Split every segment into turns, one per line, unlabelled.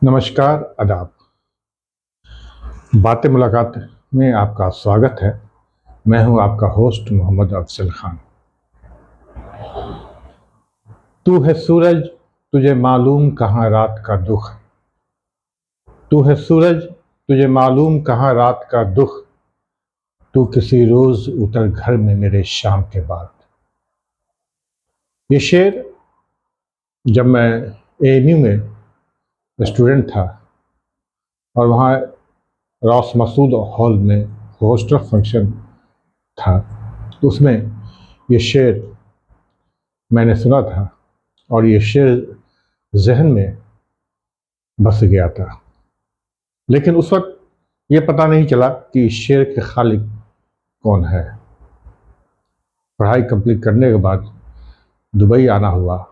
नमस्कार, आदाब। बातें मुलाकात में आपका स्वागत है। मैं हूं आपका होस्ट मोहम्मद अफजल खान। तू है सूरज, तुझे मालूम कहाँ रात का दुख। तू है सूरज, तुझे मालूम कहाँ रात का दुख। तू किसी रोज उतर घर में मेरे शाम के बाद। ये शेर जब मैं एएनयू में स्टूडेंट था और वहाँ रॉस मसूद हॉल में होस्टर फंक्शन था, तो उसमें ये शेर मैंने सुना था और ये शेर जहन में बस गया था। लेकिन उस वक्त ये पता नहीं चला कि इस शेर के खालिक कौन है। पढ़ाई कंप्लीट करने के बाद दुबई आना हुआ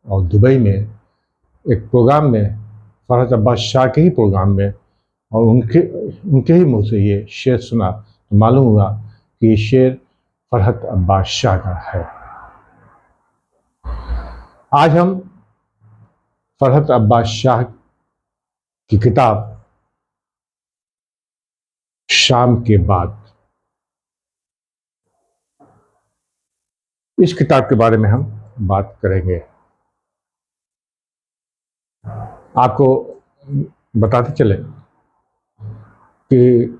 और दुबई में एक प्रोग्राम में, फरहत अब्बास शाह के ही प्रोग्राम में, और उनके ही मुंह से ये शेर सुना तो मालूम हुआ कि ये शेर फरहत अब्बास शाह का है। आज हम फरहत अब्बास शाह की किताब शाम के बाद, इस किताब के बारे में हम बात करेंगे। आपको बताते चले कि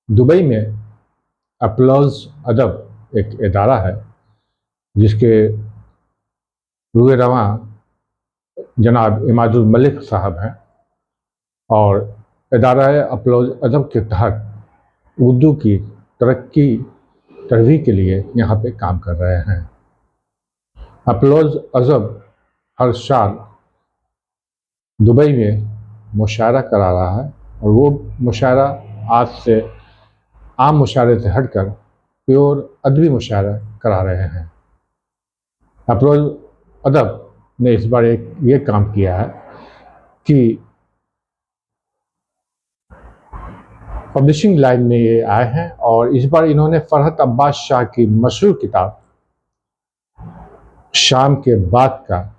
दुबई में अपलॉज अदब एक इदारा है जिसके रूए रवां जनाब इमादुल मलिक साहब हैं, और इदारा अपलॉज अदब के तहत उर्दू की तरक्की तरवीह के लिए यहाँ पे काम कर रहे हैं। अपलॉज अदब हर साल दुबई में मुशायरा करा रहा है, और वो मुशायरा आज से आम मुशायरे से हटकर प्योर अदबी मुशायरा करा रहे हैं। अपलॉज अदब ने इस बार ये काम किया है कि पब्लिशिंग लाइन में ये आए हैं, और इस बार इन्होंने फरहत अब्बास शाह की मशहूर किताब शाम के बाद का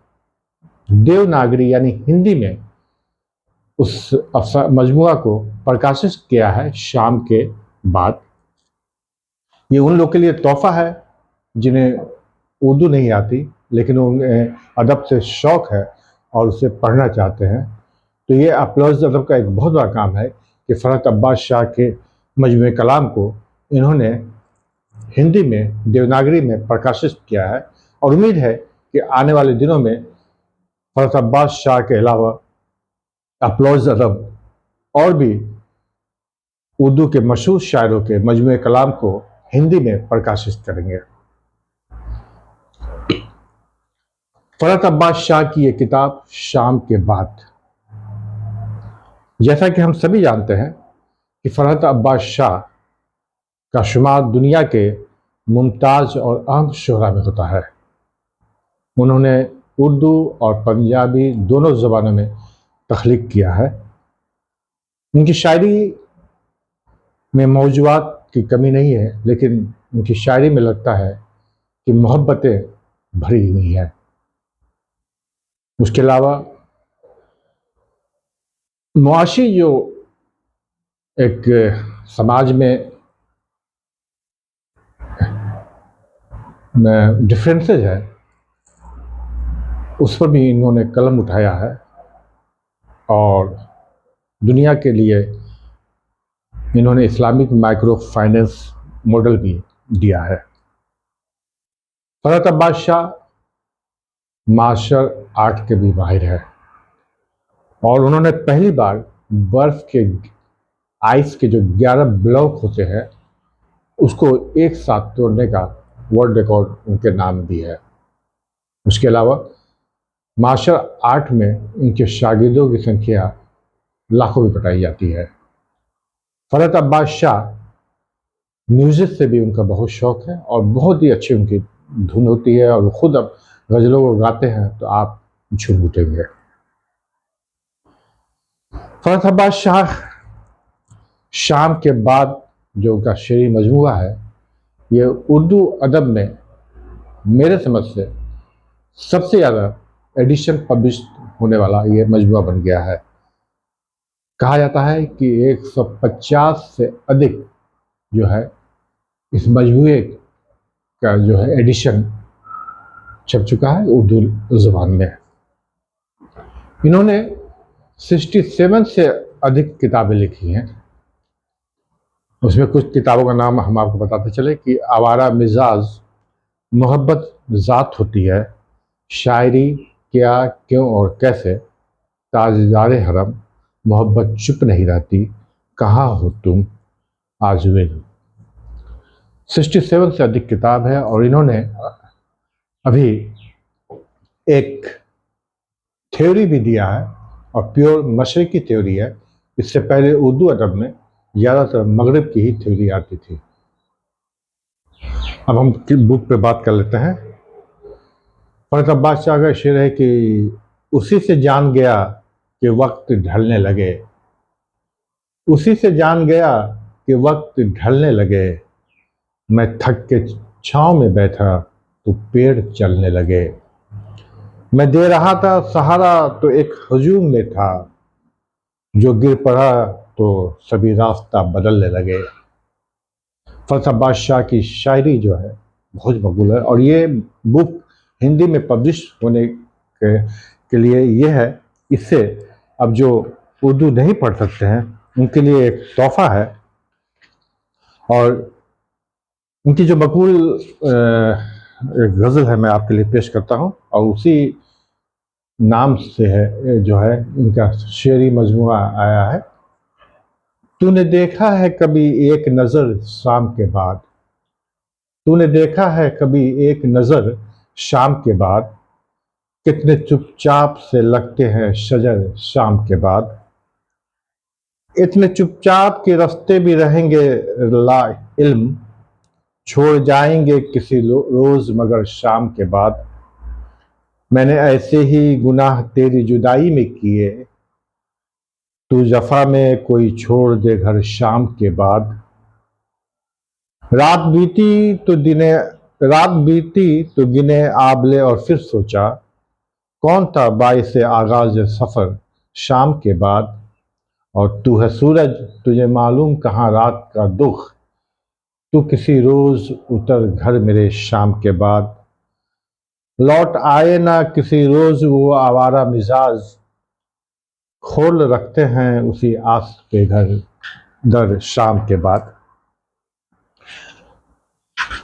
देवनागरी यानी हिंदी में उस मजमुआ को प्रकाशित किया है। शाम के बाद ये उन लोग के लिए तोहफा है जिन्हें उर्दू नहीं आती लेकिन उन्हें अदब से शौक़ है और उसे पढ़ना चाहते हैं। तो ये अपलॉज अदब का एक बहुत बड़ा काम है कि फरहत अब्बास शाह के मजमूए कलाम को इन्होंने हिंदी में देवनागरी में प्रकाशित किया है, और उम्मीद है कि आने वाले दिनों में फरहत अब्बास शाह के अलावा अपलॉज अदब और भी उर्दू के मशहूर शायरों के मजमूए कलाम को हिंदी में प्रकाशित करेंगे। फरहत अब्बास शाह की ये किताब शाम के बाद, जैसा कि हम सभी जानते हैं कि फरहत अब्बास शाह का शुमार दुनिया के मुमताज़ और अहम शुरा में होता है। उन्होंने उर्दू और पंजाबी दोनों ज़बानों में तख्लीक किया है। उनकी शायरी में मौज़ूआत की कमी नहीं है, लेकिन उनकी शायरी में लगता है कि मोहब्बतें भरी हुई हैं। उसके अलावा मुआशी जो एक समाज में डिफरेंसेस है, उस पर भी इन्होंने कलम उठाया है और दुनिया के लिए इन्होंने इस्लामिक माइक्रो फाइनेंस मॉडल भी दिया है। फरहत अब्बास शाह मार्शल आर्ट के भी माहिर है, और उन्होंने पहली बार बर्फ़ के आइस के जो 11 ब्लॉक होते हैं उसको एक साथ तोड़ने का वर्ल्ड रिकॉर्ड उनके नाम भी है। उसके अलावा मार्शल आर्ट में उनके शागिर्दों की संख्या लाखों में बताई जाती है। फरहत अब्बास शाह म्यूज़िक से भी उनका बहुत शौक़ है और बहुत ही अच्छी उनकी धुन होती है, और खुद अब गज़लों को गाते हैं तो आप झूम उठेंगे। फरहत अब्बास शाह शाम के बाद जो उनका शेरी मजमूआ है, ये उर्दू अदब में मेरे समझ से सबसे ज़्यादा एडिशन पब्लिश होने वाला ये मजमूआ बन गया है। कहा जाता है कि 150 से अधिक जो है इस मजमूए का जो है एडिशन छप चुका है उर्दू ज़ुबान में। इन्होंने 67 से अधिक किताबें लिखी हैं। उसमें कुछ किताबों का नाम हम आपको बताते चले कि आवारा मिजाज, मोहब्बत ज़ात होती है, शायरी क्या क्यों और कैसे, ताजदारे हरम, मोहब्बत चुप नहीं रहती, कहाँ हो तुम, आज़ुए। 67 से अधिक किताब है और इन्होंने अभी एक थ्योरी भी दिया है और प्योर मशरिकी थ्योरी है। इससे पहले उर्दू अदब में ज़्यादातर मगरिब की ही थ्योरी आती थी। अब हम बुक पे बात कर लेते हैं। फरत अब्बास शाह का शेर है कि उसी से जान गया कि वक्त ढलने लगे, उसी से जान गया कि वक्त ढलने लगे, मैं थक के छाँव में बैठा तो पेड़ चलने लगे, मैं दे रहा था सहारा तो एक हजूम में था, जो गिर पड़ा तो सभी रास्ता बदलने लगे। फरत अब्बास शाह की शायरी जो है बहुत मकबूल है और ये बुक हिंदी में पब्लिश होने के लिए ये है। इससे अब जो उर्दू नहीं पढ़ सकते हैं उनके लिए एक तोहफा है। और उनकी जो मकबूल एक गज़ल है मैं आपके लिए पेश करता हूँ और उसी नाम से है जो है इनका शेरी मजमुआ आया है। तूने देखा है कभी एक नज़र शाम के बाद, तूने देखा है कभी एक नज़र शाम के बाद, कितने चुपचाप से लगते हैं शजर शाम के बाद, इतने चुपचाप के रास्ते भी रहेंगे ला इल्म, छोड़ जाएंगे किसी रोज़ मगर शाम के बाद, मैंने ऐसे ही गुनाह तेरी जुदाई में किए, तू जफा में कोई छोड़ दे घर शाम के बाद, रात बीती तो गिने आबले और फिर सोचा, कौन था बाइसे आगाज सफ़र शाम के बाद, और तू है सूरज तुझे मालूम कहाँ रात का दुख, तू किसी रोज़ उतर घर मेरे शाम के बाद, लौट आए ना किसी रोज़ वो आवारा मिजाज, खोल रखते हैं उसी आस पे घर दर शाम के बाद।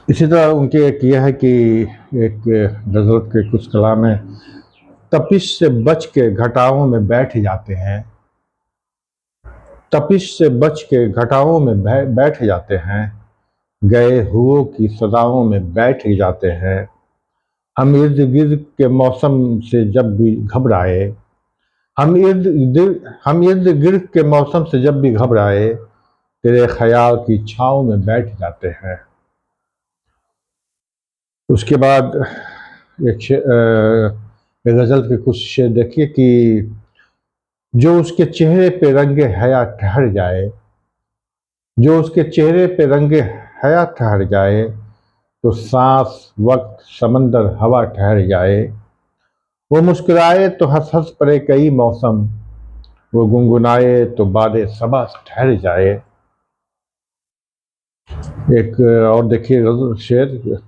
इसी तरह उनके एक यह है कि एक गज़ल के कुछ कलाम है, तपिश से बच के घटाओं में बैठ जाते हैं, तपिश से बच के घटाओं में बैठ जाते हैं, गए हुओं की सदाओं में बैठ जाते हैं, हम इर्द गिर्द के मौसम से जब भी घबराए, हम इर्द गिर्द के मौसम से जब भी घबराए, तेरे ख्याल की छाँव में बैठ जाते हैं। उसके बाद एक गज़ल के कुछ शेर देखिए कि जो उसके चेहरे पे रंगे हया ठहर जाए, जो उसके चेहरे पे रंगे हया ठहर जाए, तो सांस वक्त समंदर हवा ठहर जाए, वो मुस्कुराए तो हंस हंस पड़े कई मौसम, वो गुनगुनाए तो बादे सबा ठहर जाए। एक और देखिए गज़ल शेर,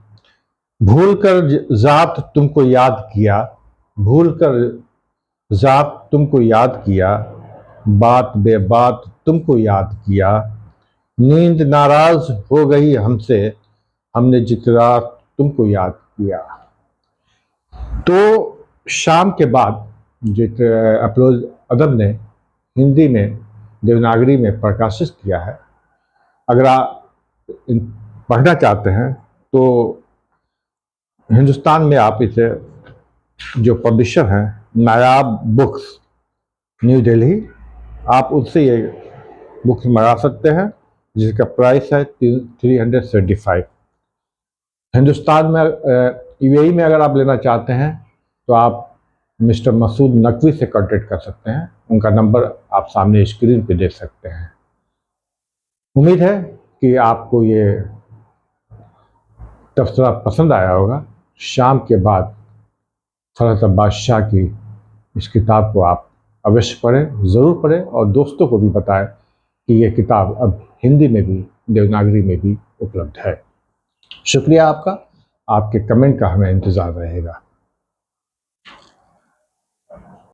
भूल कर ज़ात तुमको याद किया, भूल कर ज़ात तुमको याद किया, बात बे बात तुमको याद किया, नींद नाराज हो गई हमसे, हमने जितना तुमको याद किया। तो शाम के बाद जित अफरोज़ अदब ने हिंदी में देवनागरी में प्रकाशित किया है, अगर आप पढ़ना चाहते हैं तो हिंदुस्तान में आप इसे जो पब्लिशर हैं नायाब बुक्स न्यू दिल्ली, आप उससे ये बुक्स मंगा सकते हैं जिसका प्राइस है 375। हिंदुस्तान में यूएई में अगर आप लेना चाहते हैं तो आप मिस्टर मसूद नकवी से कांटेक्ट कर सकते हैं, उनका नंबर आप सामने स्क्रीन पे देख सकते हैं। उम्मीद है कि आपको ये तबसरा पसंद आया होगा। शाम के बाद फरत अब्बास शाह की इस किताब को आप अवश्य पढ़ें, ज़रूर पढ़ें और दोस्तों को भी बताएं कि ये किताब अब हिंदी में भी, देवनागरी में भी उपलब्ध है। शुक्रिया आपका, आपके कमेंट का हमें इंतज़ार रहेगा।